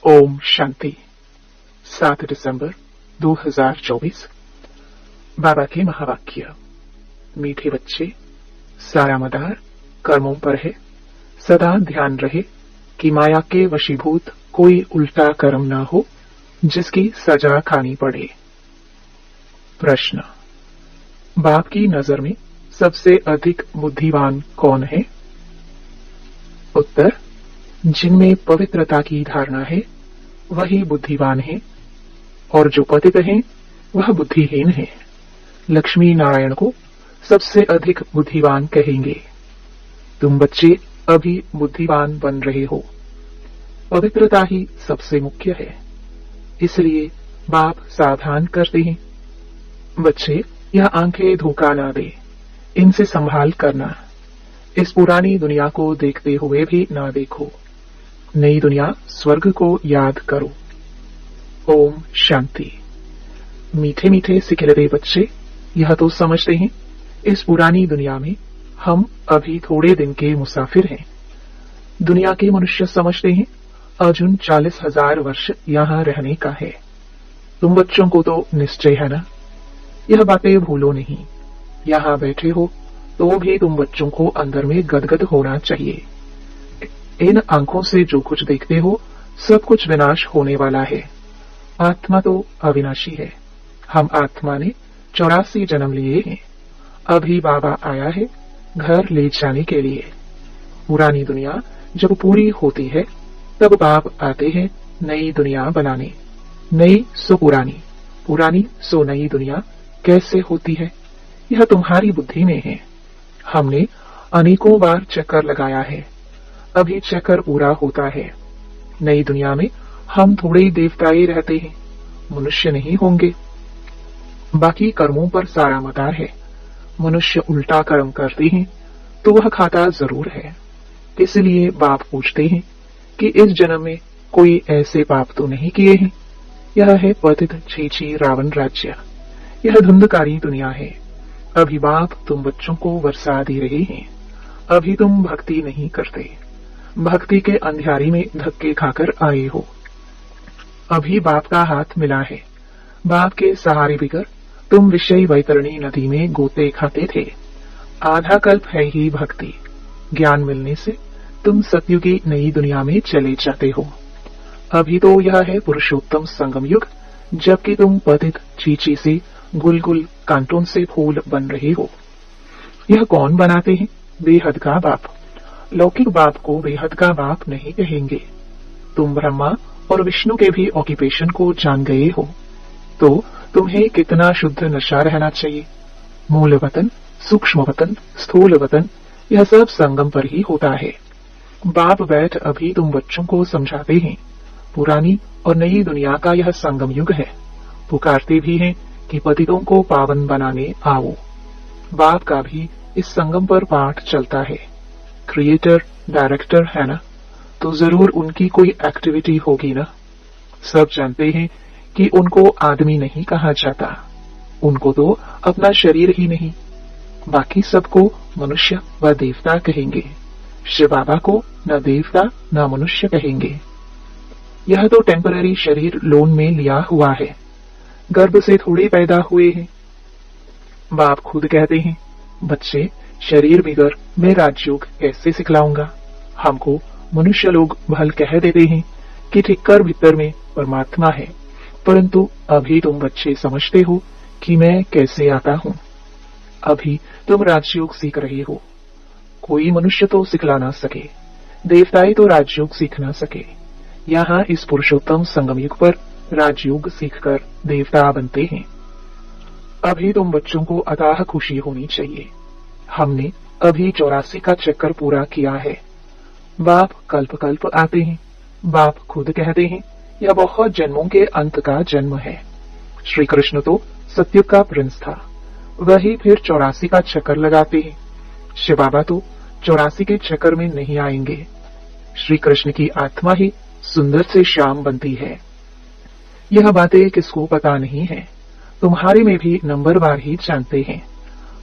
ओम शांति। 7 दिसंबर 2024। बाबा के महावाक्य। मीठे बच्चे, सारा मदार कर्मों पर है। सदा ध्यान रहे कि माया के वशीभूत कोई उल्टा कर्म न हो जिसकी सजा खानी पड़े। प्रश्न, बाप की नजर में सबसे अधिक बुद्धिमान कौन है? उत्तर, जिनमें पवित्रता की धारणा है वही बुद्धिमान है, और जो पतित हैं वह बुद्धिहीन है। लक्ष्मी नारायण को सबसे अधिक बुद्धिमान कहेंगे। तुम बच्चे अभी बुद्धिमान बन रहे हो। पवित्रता ही सबसे मुख्य है, इसलिए बाप सावधान करते हैं, बच्चे यह आंखें धोखा ना दे, इनसे संभाल करना। इस पुरानी दुनिया को देखते हुए भी ना देखो, नई दुनिया स्वर्ग को याद करो। ओम शांति। मीठे मीठे सिखिलते बच्चे यह तो समझते हैं, इस पुरानी दुनिया में हम अभी थोड़े दिन के मुसाफिर हैं। दुनिया के मनुष्य समझते हैं अर्जुन 40,000 वर्ष यहाँ रहने का है। तुम बच्चों को तो निश्चय है ना, यह बातें भूलो नहीं। यहाँ बैठे हो तो भी तुम बच्चों को अंदर में गदगद होना चाहिए। इन आंखों से जो कुछ देखते हो सब कुछ विनाश होने वाला है। आत्मा तो अविनाशी है। हम आत्मा ने 84 जन्म लिए हैं। अभी बाबा आया है घर ले जाने के लिए। पुरानी दुनिया जब पूरी होती है तब बाप आते हैं नई दुनिया बनाने। नई सो पुरानी, पुरानी सो नई दुनिया कैसे होती है यह तुम्हारी बुद्धि में है। हमने अनेकों बार चक्कर लगाया है, अभी चक्कर पूरा होता है। नई दुनिया में हम थोड़े देवताएं रहते हैं, मनुष्य नहीं होंगे। बाकी कर्मों पर सारा मदार है। मनुष्य उल्टा कर्म करते हैं तो वह खाता जरूर है। इसलिए बाप पूछते हैं कि इस जन्म में कोई ऐसे पाप तो नहीं किए हैं। यह है पतित छीछी रावण राज्य। यह धुंधकारी दुनिया है। अभी बाप तुम बच्चों को वर्षा दे रहे हैं। अभी तुम भक्ति नहीं करते, भक्ति के अंधियारी में धक्के खाकर आए हो। अभी बाप का हाथ मिला है। बाप के सहारे बिगर तुम विषय वैतरणी नदी में गोते खाते थे। आधा कल्प है ही भक्ति। ज्ञान मिलने से तुम सत्युग की नई दुनिया में चले जाते हो। अभी तो यह है पुरुषोत्तम संगम युग, जबकि तुम पतित चीची से गुलगुल कांटों से फूल बन रहे हो। यह कौन बनाते हैं? बेहद का बाप। लौकिक बाप को बेहद का बाप नहीं कहेंगे। तुम ब्रह्मा और विष्णु के भी ऑक्यूपेशन को जान गए हो, तो तुम्हें कितना शुद्ध नशा रहना चाहिए। मूल वतन, सूक्ष्म वतन, स्थूल वतन, यह सब संगम पर ही होता है। बाप बैठ अभी तुम बच्चों को समझाते हैं, पुरानी और नई दुनिया का यह संगम युग है। पुकारते भी हैं कि पतितों को पावन बनाने आओ। बाप का भी इस संगम पर पाठ चलता है। क्रिएटर डायरेक्टर है ना, तो जरूर उनकी कोई एक्टिविटी होगी ना। सब जानते हैं कि उनको आदमी नहीं कहा जाता, उनको तो अपना शरीर ही नहीं, बाकी सबको मनुष्य व देवता कहेंगे। शिव बाबा को न देवता न मनुष्य कहेंगे। यह तो टेम्पररी शरीर लोन में लिया हुआ है, गर्भ से थोड़े पैदा हुए हैं। बाप खुद कहते हैं, बच्चे शरीर बिगर मैं राजयोग कैसे सिखलाऊंगा। हमको मनुष्य लोग भल कह देते हैं कि ठिक्कर भीतर में परमात्मा है, परंतु अभी तुम बच्चे समझते हो कि मैं कैसे आता हूँ। अभी तुम राजयोग सीख रहे हो। कोई मनुष्य तो सिखला ना सके, देवताएं तो राजयोग सीख ना सके। यहाँ इस पुरुषोत्तम संगम युग पर राजयोग सीखकर देवता बनते हैं। अभी तुम बच्चों को अथाह खुशी होनी चाहिए। हमने अभी 84 का चक्कर पूरा किया है। बाप कल्प कल्प आते हैं। बाप खुद कहते हैं यह बहुत जन्मों के अंत का जन्म है। श्री कृष्ण तो सत्युग का प्रिंस था, वही फिर 84 का चक्कर लगाते हैं। शिव बाबा तो 84 के चक्कर में नहीं आएंगे। श्री कृष्ण की आत्मा ही सुंदर से श्याम बनती है। यह बातें किसको पता नहीं है, तुम्हारे में भी नंबरवार ही जानते हैं।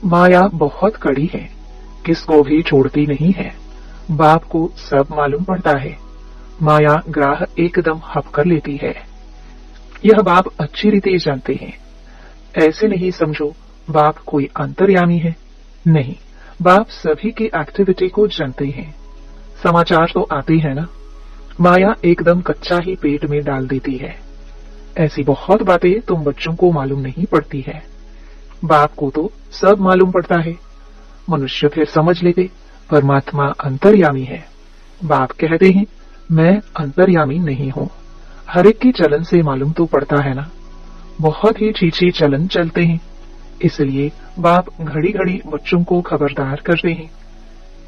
माया बहुत कड़ी है, किसको भी छोड़ती नहीं है। बाप को सब मालूम पड़ता है। माया ग्राह एकदम हप कर लेती है। यह बाप अच्छी रीति जानते हैं। ऐसे नहीं समझो बाप कोई अंतर्यामी है, नहीं, बाप सभी की एक्टिविटी को जानते हैं। समाचार तो आते हैं ना, माया एकदम कच्चा ही पेट में डाल देती है। ऐसी बहुत बातें तुम बच्चों को मालूम नहीं पड़ती है, बाप को तो सब मालूम पड़ता है। मनुष्य फिर समझ लेते परमात्मा अंतर्यामी है। बाप कहते हैं मैं अंतर्यामी नहीं हूँ। हर एक की चलन से मालूम तो पड़ता है ना, बहुत ही छीछी चलन चलते हैं। इसलिए बाप घड़ी घड़ी बच्चों को खबरदार करते हैं,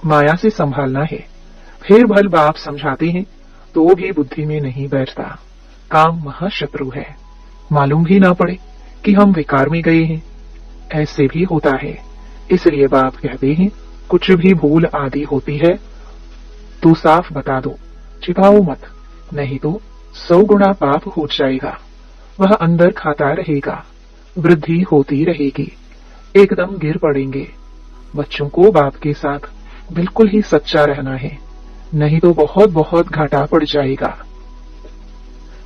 माया से संभालना है। फिर भल बाप समझाते हैं तो भी बुद्धि में नहीं बैठता। काम महाशत्रु है, मालूम भी ना पड़े कि हम विकार में गए हैं। ऐसे भी होता है। इसलिए बाप कहते हैं कुछ भी भूल आदि होती है तो साफ बता दो, छिपाओ मत, नहीं तो 100 गुना पाप हो जाएगा। वह अंदर खाता रहेगा, वृद्धि होती रहेगी, एकदम गिर पड़ेंगे। बच्चों को बाप के साथ बिल्कुल ही सच्चा रहना है, नहीं तो बहुत बहुत घाटा पड़ जाएगा।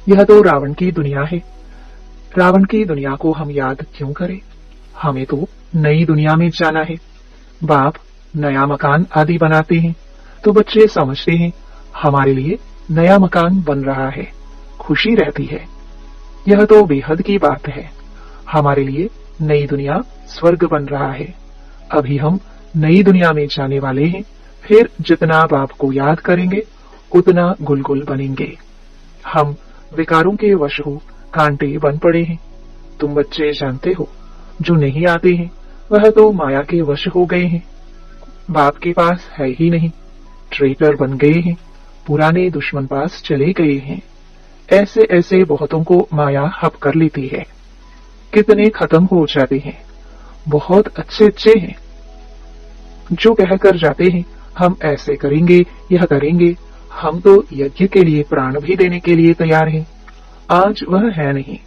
यह तो रावण की दुनिया है। रावण की दुनिया को हम याद क्यों करें? हमें तो नई दुनिया में जाना है। बाप नया मकान आदि बनाते हैं तो बच्चे समझते हैं हमारे लिए नया मकान बन रहा है, खुशी रहती है। यह तो बेहद की बात है। हमारे लिए नई दुनिया स्वर्ग बन रहा है। अभी हम नई दुनिया में जाने वाले हैं। फिर जितना बाप को याद करेंगे उतना गुलगुल बनेंगे। हम विकारों के वश हो कांटे बन पड़े हैं। तुम बच्चे जानते हो, जो नहीं आते हैं वह तो माया के वश हो गए हैं। बाप के पास है ही नहीं, ट्रेटर बन गए हैं, पुराने दुश्मन पास चले गए हैं। ऐसे ऐसे बहुतों को माया हप कर लेती है। कितने खत्म हो जाते हैं। बहुत अच्छे अच्छे हैं जो कहकर जाते हैं हम ऐसे करेंगे, यह करेंगे, हम तो यज्ञ के लिए प्राण भी देने के लिए तैयार हैं। आज वह है नहीं।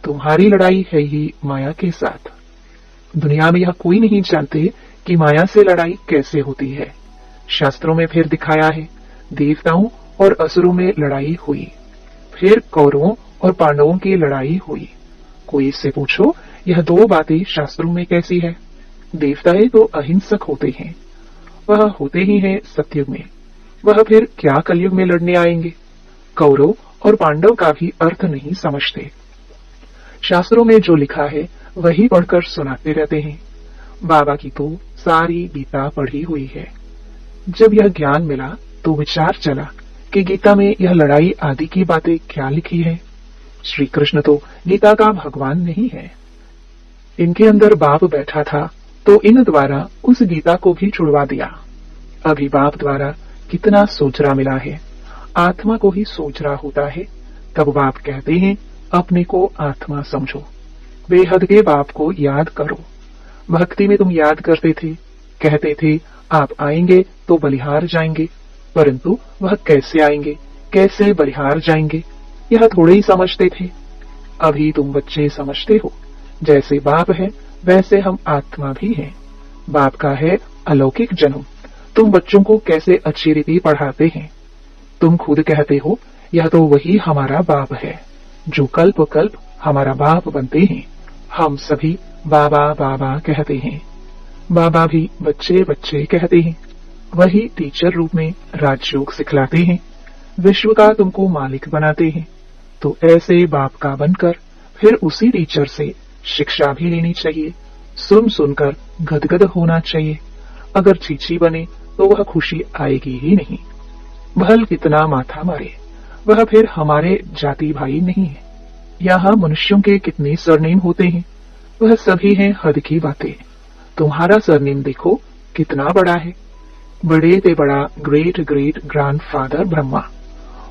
तुम्हारी लड़ाई है ही माया के साथ। दुनिया में यह कोई नहीं जानते कि माया से लड़ाई कैसे होती है। शास्त्रों में फिर दिखाया है, देवताओं और असुरों में लड़ाई हुई, फिर कौरवों और पांडवों की लड़ाई हुई। कोई इससे पूछो यह 2 बातें शास्त्रों में कैसी है? देवताएं तो अहिंसक होते हैं, वह होते ही हैं सतयुग में, वह फिर क्या कलयुग में लड़ने आएंगे? कौरव और पांडव का भी अर्थ नहीं समझते। शास्त्रों में जो लिखा है वही पढ़कर सुनाते रहते हैं। बाबा की तो सारी गीता पढ़ी हुई है। जब यह ज्ञान मिला तो विचार चला कि गीता में यह लड़ाई आदि की बातें क्या लिखी है। श्री कृष्ण तो गीता का भगवान नहीं है। इनके अंदर बाप बैठा था तो इन द्वारा उस गीता को भी छुड़वा दिया। अभी बाप द्वारा कितना सोचरा मिला है। आत्मा को ही सोचरा होता है। तब बाप कहते हैं अपने को आत्मा समझो, बेहद के बाप को याद करो। भक्ति में तुम याद करते थे, कहते थे आप आएंगे तो बलिहार जाएंगे, परंतु वह कैसे आएंगे, कैसे बलिहार जाएंगे, यह थोड़े ही समझते थे। अभी तुम बच्चे समझते हो, जैसे बाप है वैसे हम आत्मा भी हैं। बाप का है अलौकिक जन्म। तुम बच्चों को कैसे अच्छी रीति पढ़ाते हैं। तुम खुद कहते हो यह तो वही हमारा बाप है जो कल्प कल्प हमारा बाप बनते हैं। हम सभी बाबा बाबा कहते हैं। बाबा भी बच्चे बच्चे कहते हैं। वही टीचर रूप में राजयोग सिखलाते हैं, विश्व का तुमको मालिक बनाते हैं। तो ऐसे बाप का बनकर फिर उसी टीचर से शिक्षा भी लेनी चाहिए। सुन सुनकर गदगद होना चाहिए। अगर चीची बने तो वह खुशी आएगी ही नहीं। भल कितना माथा मारे, वह फिर हमारे जाति भाई नहीं है। यहाँ मनुष्यों के कितने सरनेम होते हैं, वह सभी हैं हद की बातें। तुम्हारा सरनेम देखो कितना बड़ा है। बड़े से बड़ा ग्रेट ग्रेट ग्रैंडफादर ब्रह्मा,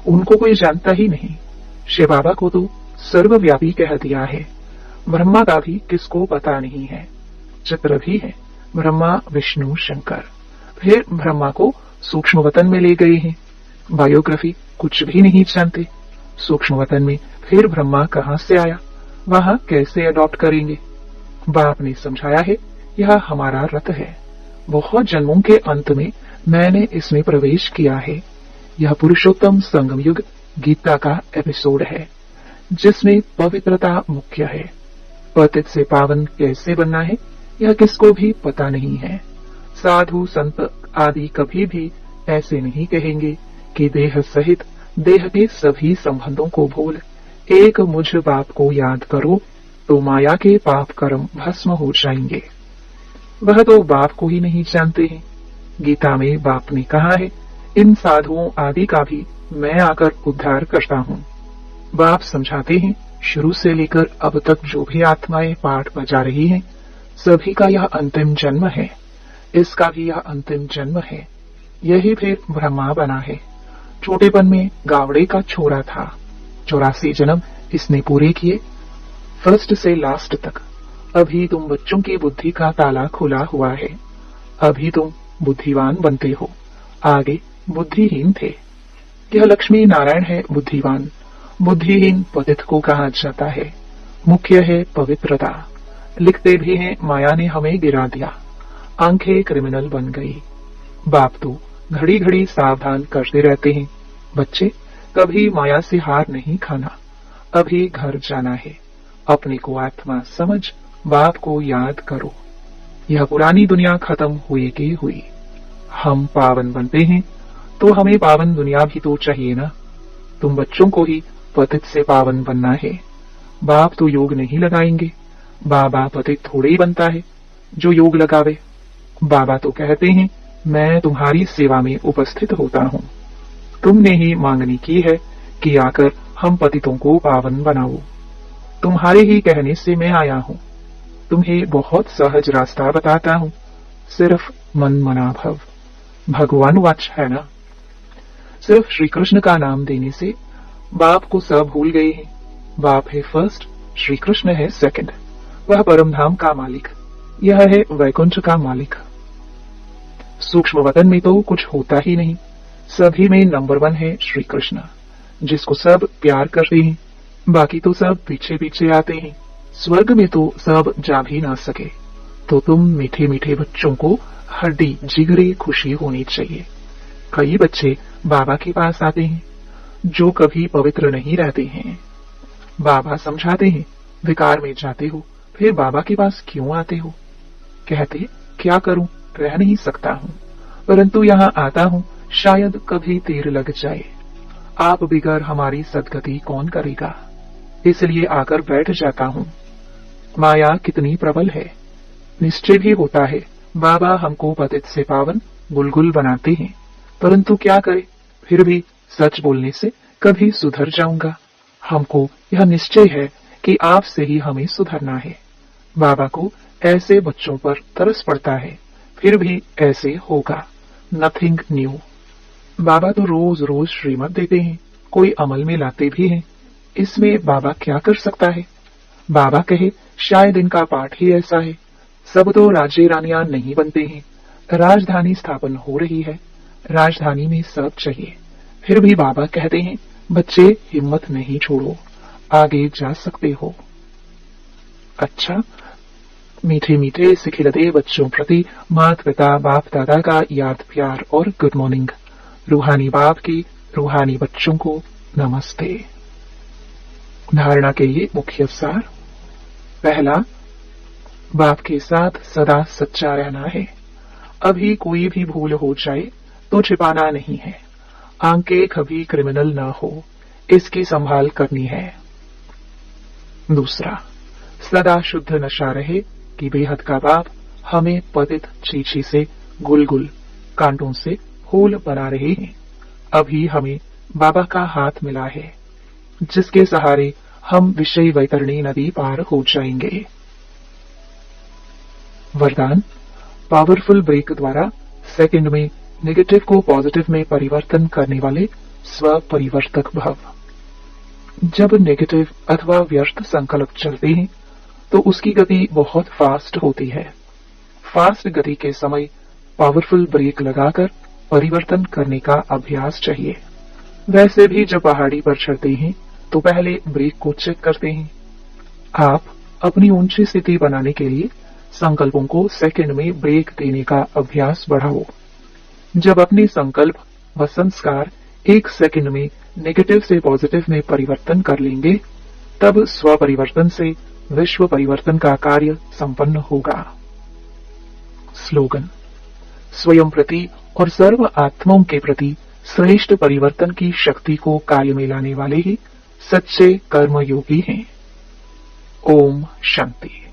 उनको कोई जानता ही नहीं। शिव बाबा को तो सर्वव्यापी कह दिया है। ब्रह्मा का भी किसको पता नहीं है। चित्र भी है, ब्रह्मा विष्णु शंकर। फिर ब्रह्मा को सूक्ष्म वतन में ले गए हैं। बायोग्राफी कुछ भी नहीं जानते। सूक्ष्म वतन में फिर ब्रह्मा कहाँ से आया, वहां कैसे अडॉप्ट करेंगे। बाप ने समझाया है यह हमारा रथ है। बहुत जन्मों के अंत में मैंने इसमें प्रवेश किया है। यह पुरुषोत्तम संगम युग गीता का एपिसोड है, जिसमें पवित्रता मुख्य है। पतित से पावन कैसे बनना है, यह किसको भी पता नहीं है। साधु संत आदि कभी भी ऐसे नहीं कहेंगे कि देह सहित देह के सभी संबंधों को भूल एक मुझ बाप को याद करो तो माया के पाप कर्म भस्म हो जाएंगे। वह तो बाप को ही नहीं जानते हैं। गीता में बाप ने कहा है, इन साधुओं आदि का भी मैं आकर उद्धार करता हूँ। बाप समझाते हैं, शुरू से लेकर अब तक जो भी आत्माएं पाठ बजा रही हैं, सभी का यह अंतिम जन्म है, इसका भी यह अंतिम जन्म है। यही फिर ब्रह्मा बना है। छोटेपन में गावड़े का छोरा था। 84 जन्म इसने पूरे किए, फर्स्ट से लास्ट तक। अभी तुम बच्चों की बुद्धि का ताला खुला हुआ है। अभी तुम बुद्धिवान बनते हो, आगे बुद्धिहीन थे। यह लक्ष्मी नारायण है बुद्धिवान। बुद्धिहीन पतित को कहा जाता है। मुख्य है पवित्रता। लिखते भी हैं, माया ने हमें गिरा दिया, आंखें क्रिमिनल बन गई। बाप तो घड़ी घड़ी सावधान करते रहते हैं, बच्चे कभी माया से हार नहीं खाना। अभी घर जाना है, अपने को आत्मा समझ बाप को याद करो। यह पुरानी दुनिया खत्म हुई की हुई। हम पावन बनते हैं तो हमें पावन दुनिया भी तो चाहिए ना। तुम बच्चों को ही पतित से पावन बनना है। बाप तो योग नहीं लगाएंगे। बाबा पतित थोड़े ही बनता है जो योग लगावे। बाबा तो कहते हैं, मैं तुम्हारी सेवा में उपस्थित होता हूँ। तुमने ही मांगनी की है कि आकर हम पतितों को पावन बनाओ। तुम्हारे ही कहने से मैं आया हूँ। तुम्हें बहुत सहज रास्ता बताता हूँ, सिर्फ मन मना भव। भगवान वाच है ना। सिर्फ श्री कृष्ण का नाम देने से बाप को सब भूल गए हैं। बाप है फर्स्ट, श्री कृष्ण है सेकंड। वह परम धाम का मालिक, यह है वैकुंठ का मालिक। सूक्ष्म वतन में तो कुछ होता ही नहीं। सभी में नंबर 1 है श्री कृष्ण, जिसको सब प्यार करते हैं। बाकी तो सब पीछे पीछे आते हैं। स्वर्ग में तो सब जा भी ना सके। तो तुम मीठे मीठे बच्चों को हड्डी जिगरे खुशी होनी चाहिए। कई बच्चे बाबा के पास आते हैं जो कभी पवित्र नहीं रहते हैं। बाबा समझाते हैं, विकार में जाते हो फिर बाबा के पास क्यों आते हो। कहते, क्या करूं, रह नहीं सकता हूं, परंतु यहाँ आता हूं, शायद कभी तीर लग जाए। आप बिगर हमारी सदगति कौन करेगा, इसलिए आकर बैठ जाता हूं। माया कितनी प्रबल है। निश्चय भी होता है बाबा हमको पतित से पावन बुलबुल बनाते हैं, परंतु क्या करें, फिर भी सच बोलने से कभी सुधर जाऊंगा। हमको यह निश्चय है कि आपसे ही हमें सुधरना है। बाबा को ऐसे बच्चों पर तरस पड़ता है, फिर भी ऐसे होगा। Nothing new. बाबा तो रोज रोज श्रीमत देते हैं, कोई अमल में लाते भी हैं। इसमें बाबा क्या कर सकता है। बाबा कहे, शायद इनका पाठ ही ऐसा है। सब तो राजे रानियां नहीं बनते हैं। राजधानी स्थापन हो रही है, राजधानी में सब चाहिए। फिर भी बाबा कहते हैं, बच्चे हिम्मत नहीं छोड़ो, आगे जा सकते हो। अच्छा, मीठे मीठे से खिलते बच्चों प्रति माता पिता बाप दादा का याद प्यार और गुड मॉर्निंग। रूहानी बाप की रूहानी बच्चों को नमस्ते। धारणा के ये मुख्य सार। पहला, बाप के साथ सदा सच्चा रहना है। अभी कोई भी भूल हो जाए तो छिपाना नहीं है। आंखें कभी क्रिमिनल ना हो, इसकी संभाल करनी है। दूसरा, सदा शुद्ध नशा रहे कि बेहद का बाप हमें पतित चीची से गुलगुल कांटों से फूल बना रहे हैं। अभी हमें बाबा का हाथ मिला है, जिसके सहारे हम विषय वैतरणी नदी पार हो जाएंगे। वरदान, पावरफुल ब्रेक द्वारा सेकंड में नेगेटिव को पॉजिटिव में परिवर्तन करने वाले स्व परिवर्तक भव। जब नेगेटिव अथवा व्यर्थ संकल्प चलते हैं तो उसकी गति बहुत फास्ट होती है। फास्ट गति के समय पावरफुल ब्रेक लगाकर परिवर्तन करने का अभ्यास चाहिए। वैसे भी जब पहाड़ी पर चढ़ते हैं तो पहले ब्रेक को चेक करते हैं। आप अपनी ऊंची स्थिति बनाने के लिए संकल्पों को सेकंड में ब्रेक देने का अभ्यास बढ़ाओ। जब अपने संकल्प व संस्कार 1 सेकंड में नेगेटिव से पॉजिटिव में परिवर्तन कर लेंगे, तब स्व परिवर्तन से विश्व परिवर्तन का कार्य संपन्न होगा। स्लोगन: स्वयं प्रति और सर्व आत्माओं के प्रति श्रेष्ठ परिवर्तन की शक्ति को कार्य में लाने वाले ही सच्चे कर्मयोगी हैं। ओम शांति।